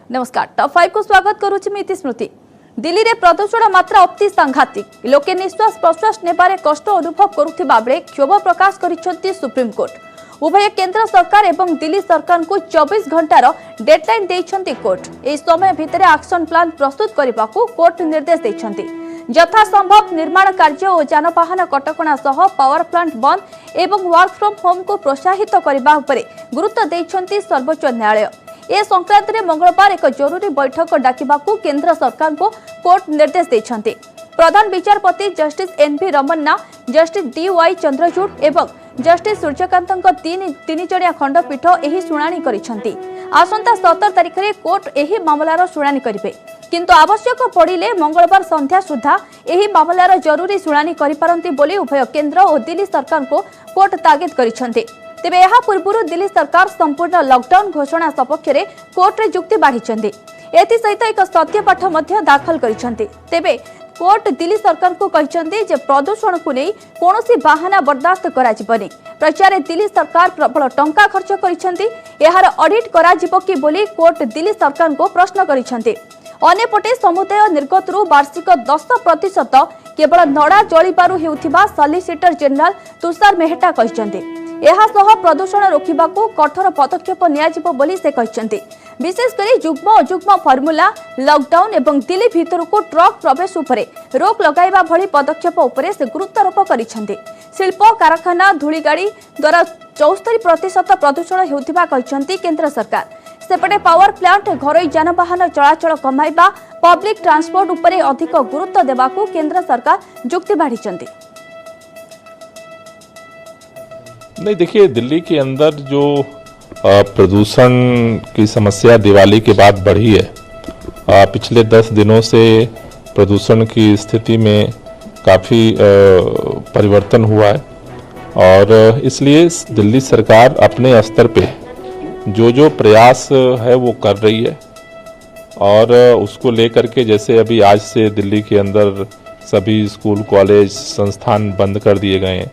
नमस्कार टॉप 5 को स्वागत करुछि मिति स्मृति। दिल्ली रे प्रदूषण मात्रा अति सांघातिक लोके निश्वास प्रश्वास नेबारे कष्ट अनुभव करुथिबा बेले क्षोभ प्रकाश करिसेंती सुप्रीम कोर्ट। उभय केंद्र सरकार एवं दिल्ली सरकार को 24 घंटार डेडलाइन देइछंती कोर्ट। एही समय भितरे एक्शन प्लान प्रस्तुत करबाकू कोर्ट निर्देश देइछंती। यथा संभव निर्माण कार्य और जानवाहन कटकणा सह पावर प्लांट बंद एवं वर्क फ्रॉम होम को प्रोत्साहित करबा उपरे गुरुत्व देइछंती सर्वोच्च न्यायालय। ए संक्रांत में मंगलवार एक जरूरी बैठक डाकिबाकू केंद्र सरकार को कोर्ट निर्देश देइछंती। प्रधान विचारपति justice N V. Ramana, justice D Y. Chandrachud एवं जस्टिस सूर्यकांतଙ୍କ तीन जणिया खंडपीठ एही शुणाणी करिसेंती। आसंता 17 तारिख रे कोर्ट एही मामलार शुणाणी करिवे, किंतु आवश्यक पड़िले मंगलवार संध्या सुधा एही मामलार जरूरी शुणाणी करिपारंती बोली उभय केंद्र और दिल्ली सरकार को कोर्ट तागिद करिसेंती। तेबे यहा पूर्व दिल्ली सरकार संपूर्ण लॉकडाउन घोषणा सपक्ष रे कोर्ट रे जुक्ति बाढ़ी एथि सहित एक सत्यपाठ मध्य दाखल करिसेंती। तेबे कोर्ट दिल्ली सरकार को कहिसेंती जे प्रदूषण को नहीं कोनोसी बहाना बर्दाश्त करा जिबनी। प्रचार दिल्ली सरकार प्रबल टंका खर्च करिसेंती, एहार ऑडिट करा जिबो कि बोली कोर्ट दिल्ली सरकार को प्रश्न करिसेंती। अन्यपटे समुदाय निर्गतरू वार्षिक 10% केवल नड़ा जलिबारु हेउथिबा सॉलिसिटर जनरल तुषार मेहता कहिसेंती। एहासह प्रदूषण रोकिबाकू कठोर पदक्षेप नियाजिबो बोली से कहिसेंती। विशेषकर जुग्म अजुग्म फर्मुला लॉकडाउन एवं दिल्ली भितर को ट्रक प्रवेश उपरे रोक लगाइबा भली पदक्षेप उपरे से गुरुत्वारोप करिसेंती। शिल्प कारखाना धूलिगाड़ी द्वारा 74% प्रदूषण हेउथिबा कहिसेंती केंद्र सरकार। सेपटे पावर प्लांट घरोई जानवाहन चलाचल कमाइबा पब्लिक ट्रांसपोर्ट उपरे अधिक गुरुत्व देबाकू केंद्र सरकार जुक्ति बाढ़ी। नहीं, देखिए दिल्ली के अंदर जो प्रदूषण की समस्या दिवाली के बाद बढ़ी है। पिछले 10 दिनों से प्रदूषण की स्थिति में काफ़ी परिवर्तन हुआ है और इसलिए दिल्ली सरकार अपने स्तर पे जो प्रयास है वो कर रही है और उसको लेकर के जैसे अभी आज से दिल्ली के अंदर सभी स्कूल कॉलेज संस्थान बंद कर दिए गए हैं।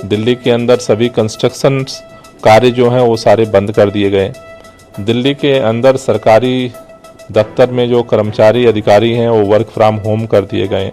दिल्ली के अंदर सभी कंस्ट्रक्शन कार्य जो हैं वो सारे बंद कर दिए गए। दिल्ली के अंदर सरकारी दफ्तर में जो कर्मचारी अधिकारी हैं वो वर्क फ्रॉम होम कर दिए गए।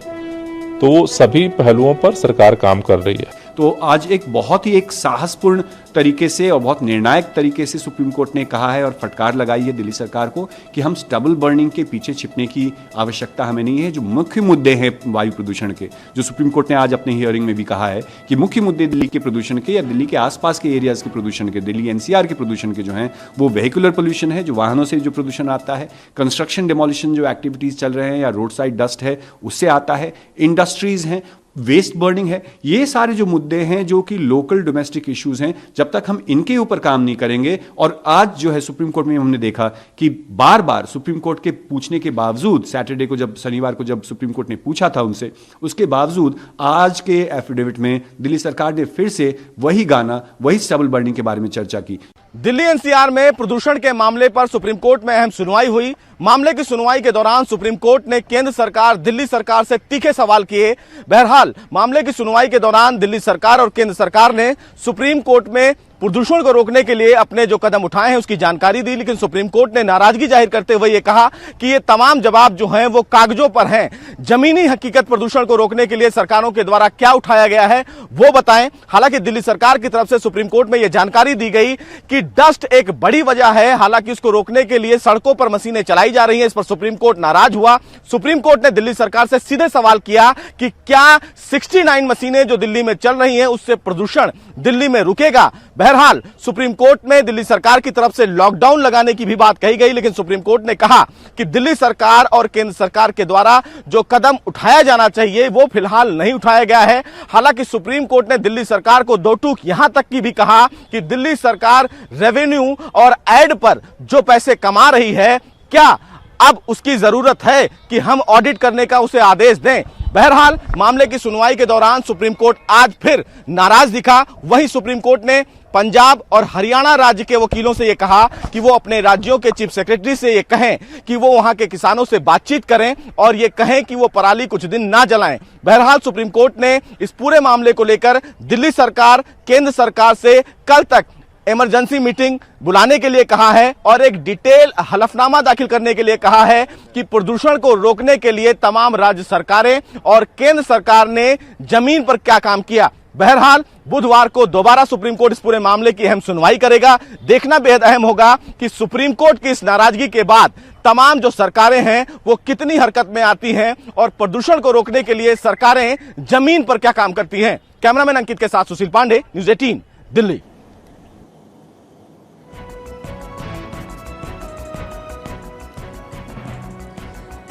तो सभी पहलुओं पर सरकार काम कर रही है। तो आज एक बहुत ही एक साहसपूर्ण तरीके से और बहुत निर्णायक तरीके से सुप्रीम कोर्ट ने कहा है और फटकार लगाई है दिल्ली सरकार को कि हम स्टबल बर्निंग के पीछे छिपने की आवश्यकता हमें नहीं है। जो मुख्य मुद्दे हैं वायु प्रदूषण के, जो सुप्रीम कोर्ट ने आज अपने हियरिंग में भी कहा है कि मुख्य मुद्दे दिल्ली के प्रदूषण के या दिल्ली के आसपास के एरियाज के प्रदूषण के, दिल्ली एनसीआर के प्रदूषण के जो हैं वो वेहिकुलर पोल्यूशन है, जो वाहनों से जो प्रदूषण आता है, कंस्ट्रक्शन डिमोलिशन जो एक्टिविटीज चल रहे हैं या रोड साइड डस्ट है उससे आता है, इंडस्ट्रीज हैं, वेस्ट बर्निंग है। ये सारे जो मुद्दे हैं जो कि लोकल डोमेस्टिक इश्यूज हैं, जब तक हम इनके ऊपर काम नहीं करेंगे। और आज जो है सुप्रीम कोर्ट में हमने देखा कि बार बार सुप्रीम कोर्ट के पूछने के बावजूद, सैटरडे को जब शनिवार को जब सुप्रीम कोर्ट ने पूछा था उनसे, उसके बावजूद आज के एफिडेविट में दिल्ली सरकार ने फिर से वही गाना, वही स्टबल बर्निंग के बारे में चर्चा की। दिल्ली एनसीआर में प्रदूषण के मामले पर सुप्रीम कोर्ट में अहम सुनवाई हुई। मामले की सुनवाई के दौरान सुप्रीम कोर्ट ने केंद्र सरकार, दिल्ली सरकार से तीखे सवाल किए। बहरहाल मामले की सुनवाई के दौरान दिल्ली सरकार और केंद्र सरकार ने सुप्रीम कोर्ट में प्रदूषण को रोकने के लिए अपने जो कदम उठाए हैं उसकी जानकारी दी, लेकिन सुप्रीम कोर्ट ने नाराजगी जाहिर करते हुए ये कहा कि ये तमाम जवाब जो हैं वो कागजों पर हैं। जमीनी हकीकत प्रदूषण को रोकने के लिए सरकारों के द्वारा क्या उठाया गया है वो बताएं। हालांकि दिल्ली सरकार की तरफ से सुप्रीम कोर्ट में यह जानकारी दी गई कि डस्ट एक बड़ी वजह है, हालांकि उसको रोकने के लिए सड़कों पर मशीनें चलाई जा रही हैं। इस पर सुप्रीम कोर्ट नाराज हुआ। सुप्रीम कोर्ट ने दिल्ली सरकार से सीधे सवाल किया कि क्या 69 मशीनें जो दिल्ली में चल रही हैं उससे प्रदूषण दिल्ली में रुकेगा। बहरहाल सुप्रीम कोर्ट में दिल्ली सरकार की तरफ से लॉकडाउन लगाने की भी बात कही गई, लेकिन सुप्रीम कोर्ट ने कहा कि दिल्ली सरकार और केंद्र सरकार के द्वारा जो कदम उठाया जाना चाहिए वो फिलहाल नहीं उठाया गया है। हालांकि सुप्रीम कोर्ट ने दिल्ली सरकार को दो टूक यहां तक की भी कहा कि दिल्ली सरकार रेवेन्यू और एड पर जो पैसे कमा रही है, क्या अब उसकी जरूरत है कि हम ऑडिट करने का उसे आदेश दें। बहरहाल मामले की सुनवाई के दौरान सुप्रीम कोर्ट आज फिर नाराज दिखा। वहीं सुप्रीम कोर्ट ने पंजाब और हरियाणा राज्य के वकीलों से यह कहा कि वो अपने राज्यों के चीफ सेक्रेटरी से ये कहें कि वो वहां के किसानों से बातचीत करें और ये कहें कि वो पराली कुछ दिन ना जलाएं। बहरहाल सुप्रीम कोर्ट ने इस पूरे मामले को लेकर दिल्ली सरकार, केंद्र सरकार से कल तक इमरजेंसी मीटिंग बुलाने के लिए कहा है और एक डिटेल हलफनामा दाखिल करने के लिए कहा है कि प्रदूषण को रोकने के लिए तमाम राज्य सरकारें और केंद्र सरकार ने जमीन पर क्या काम किया। बहरहाल बुधवार को दोबारा सुप्रीम कोर्ट इस पूरे मामले की अहम सुनवाई करेगा। देखना बेहद अहम होगा कि सुप्रीम कोर्ट की इस नाराजगी के बाद तमाम जो सरकारें हैं वो कितनी हरकत में आती हैं और प्रदूषण को रोकने के लिए सरकारें जमीन पर क्या काम करती हैं। कैमरामैन अंकित के साथ सुशील पांडे, न्यूज़ 18 दिल्ली।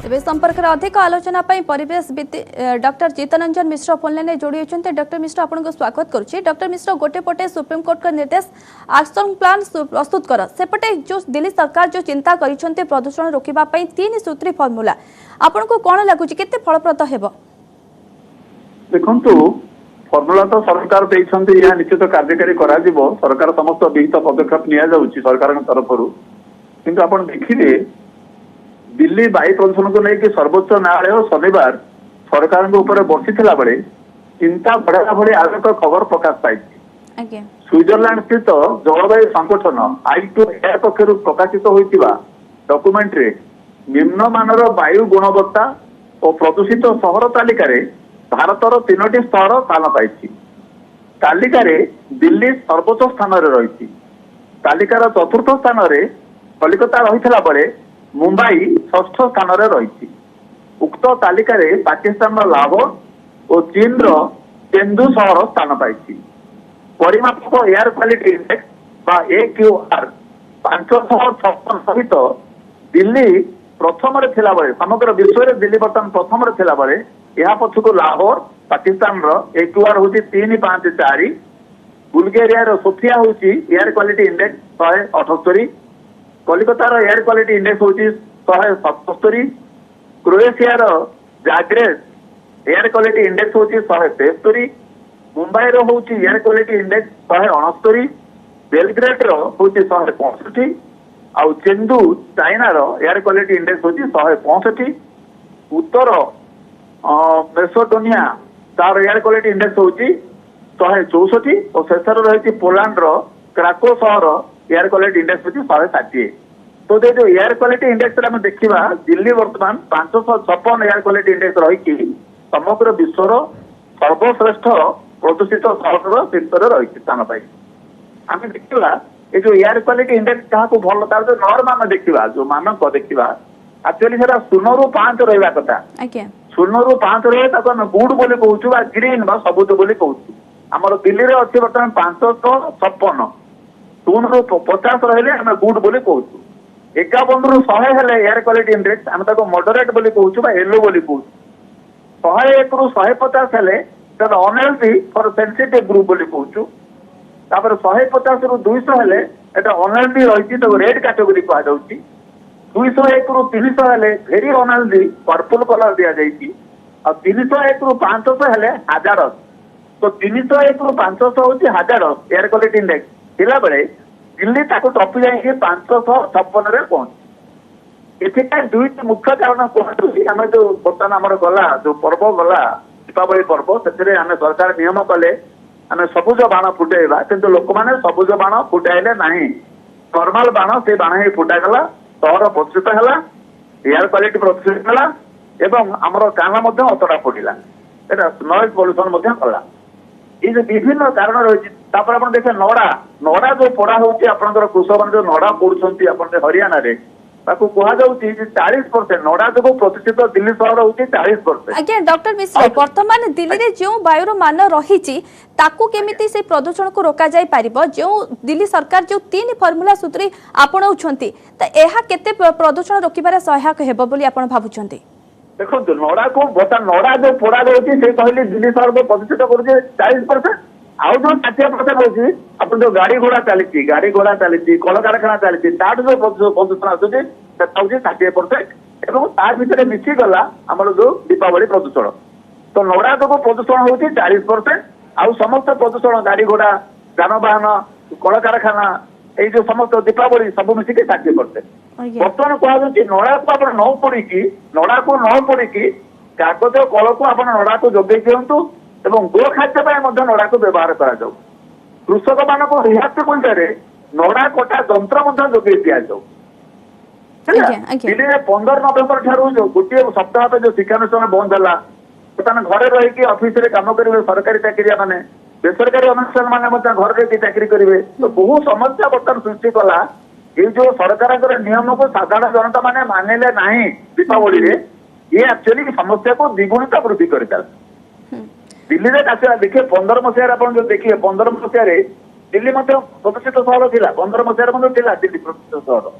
तेज संपर्क में अधिक आलोचना परिवेशविद डॉक्टर जीतनंजन मिश्र फोनलाइन जोड़ी होती। डॉक्टर मिश्र आपको स्वागत करुच्ची। डॉक्टर मिश्र गोटे पटे सुप्रीम कोर्ट का निर्देश एक्शन प्लान प्रस्तुत कर सेपटे जो दिल्ली सरकार जो चिंता कर प्रदूषण रोकवा 3 सूत्री फर्मुला आपन को कौन लगुच के फलप्रद हेब? देखु फर्मुला तो सरकार देते यह निश्चित कार्यकारी करा सरकार समस्त विहित पदक्षेप नि सरकार तरफ किंतु आप देखिए दिल्ली वायु प्रदूषण को लेकिन सर्वोच्च न्यायालय शनिवार सरकार बर्षी बेले चिंता बढ़ाला भाई आज एक खबर प्रकाश पाई। स्विट्जरलैंड स्थित जलवायु संगठन I2 एयर पक्षर प्रकाशित होता डॉक्यूमेंट रे निम्न मानर वायु गुणवत्ता और प्रदूषित सहर तालिकार भारतर 3टी सहर स्थान पाई। तालिकार दिल्ली सर्वोच्च स्थान रही। तालिकार चतुर्थ स्थान में कलिकता रही बेले मुंबई 6ठ स्थान रही। उक्त तालिकार पाकिस्तान लाहौर और चीन चेंदू सहर स्थान पाई। परिमापक एयर क्वालिटी इंडेक्स AQR 556 सहित दिल्ली प्रथम बेले समग्र विश्व में दिल्ली बर्तमान प्रथम बेले यह पछक लाहौर पाकिस्तान AQR हूँ 354। बुल्गेरिया सोफिया हूँ एयर क्वालिटी इंडेक्स 178। कलिकतार एयर क्वालिटी इंडेक्स हूँ 177। Croatia Zagreb air quality index हूँ 173। मुंबई हूँ एयर क्वालिटी इंडेक्स 169। बेलग्रेड हूँ 165। आउ चेंदू चाइना एयर क्वालिटी इंडेक्स हूँ 165। उत्तर मेसोडोनिया तार एयर क्वालिटी इंडेक्स हूँ 164 और शेष रही पोलैंड क्राको सहर एयर क्वालिटी इंडेक्स हूँ 160। तो जो एयर क्वालिटी इंडेक्स देखा दिल्ली बर्तमान 556 एयर क्वालिटी इंडेक्स रही समग्र विश्वर सर्वश्रेष्ठ प्रदूषित सहर शीर्ष रही स्थान पाई। आम देखा ये जो एयर क्वालिटी इंडेक्स क्या भल तार जो नॉर्म आम देखा जो मानक देखा एक्चुअली 0 ରୁ 5 रहा कथा। 0 ରୁ 5 रहे गुड बोली कहूँ ग्रीन सबुज बोली कहूँ। आमर दिल्ली में अच्छी बर्तमान 556 0 ରୁ 50 रही आम गुड बोली कहूँ। 51 ରୁ 100 हेले एयर क्वालिटी इंडेक्स आम मॉडरेट बोली कहूँ येलो बोली कहूँ। 101 ରୁ 150 हेले अनहेल्दी फॉर सेंसिटिव ग्रुप बोली कहूँ। 150 ରୁ 200 हेले अनहेल्दी रही रेड कैटेगरी कहुच्छी। 201 ରୁ 300 हेले वेरी अनहेल्दी पर्पल कलर दि जाइए। 301 ରୁ 500 हेले हाजारस। तो 301 ରୁ 500 हूँ हाजारस एयर क्वालिटी इंडेक्स थिला बेले दिल्ली टपी जाइए 556 में पहुंची। एथिका दुईटी मुख्य कारण कहते आम जो बर्तमान आम गला जो पर्व गला दीपावली पर्व से आम सरकार नियम कले आम सबुज बाण फुटेवा किंतु लोक मैंने सबुज बाण फुटाइले ना। नॉर्मल बाण से बाण ही फुटागला सहर प्रदूषित है एयर क्वालिटी प्रदूषित है आमर कान अतड़ा पड़ा एटा नॉइज पॉल्यूशन कला। ये जो विभिन्न कारण रही आप देखे नड़ा नड़ा जो पोड़ा होती कृषक मैंने जो नड़ा पोड़ुंट हरियाणा रे कहुच्छी 40% नड़ा जो प्रदूषित दिल्ली सहर हूँ 40%। आज्ञा डॉक्टर मिश्र वर्तमान दिल्ली रे जो वायुर मान रही केमिति से प्रदूषण को रोका जाय पारिबो जो दिल्ली सरकार जो 3 फर्मुला सूत्री आपणाउछंती त एहा केते प्रदूषण रोकिबारे सहायक हेबो बोली आपण भाबुछंती? देखो नड़ा को नड़ा जो पोड़ा जाऊँगी से कहली दिल्ली सहर को प्रदूषित कर 40%। आउ जो 60% होची अपन जो गाड़ी घोड़ा चली कल कारखाना चली जो प्रदूषण आसूसी 60% एवं तार भितर मिसी गला आम जो दीपावली प्रदूषण। तो नड़ा जो प्रदूषण होती 40%। आउ समस्त प्रदूषण गाड़ी घोड़ा जानवाहन कल कारखाना ये जो समस्त दीपावली सब मिसिक 60%। बर्तमान कहुच्छी नड़ा को आप नड़ा को न पड़ी कागज कल को आप नड़ा को जोगे दिंतु एवं गो खाद्य नड़ा को व्यवहार करा कृषक मानक रिहाती मूल्य नड़ा कटा यंत्र जोगे दिजाऊ। आज्ञा, आज्ञा। दिल्ली में 15 नवेम्बर ठारू जो गोटे सप्ताह जो शिक्षानुष्ठान बंद है बर्तमान घरे रही ऑफिस रे काम करेंगे सरकारी चाकरिया माने बेसरकारी अनुष्ठान माने घर रही चाकरी करेंगे तो बहुत समस्या बर्तमान सृष्टि कला ये जो सरकार नियम को साधारण जनता माने मानिले नहीं दीपावली रे ये एक्चुअली समस्या को द्विगुणित वृद्धि कर दिल्ली में आसा देखिए 15 मसीह आप जो देखिए 15 मसीह दिल्ली प्रतिष्ठित सहर था 15 मसीह दिल्ली प्रतिष्ठित सहर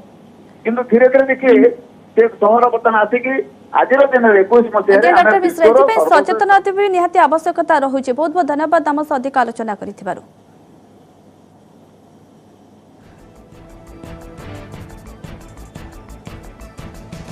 किंतु धीरे धीरे देखिए से सहर बर्तमान आसिक आज दिन 21 आज्ञा डॉक्टर मिश्र मसीह सचेतनता भी निहाती आवश्यकता रहुछि। बहुत बहुत धन्यवाद आम सह अधिक आलोचना करिथिबारु।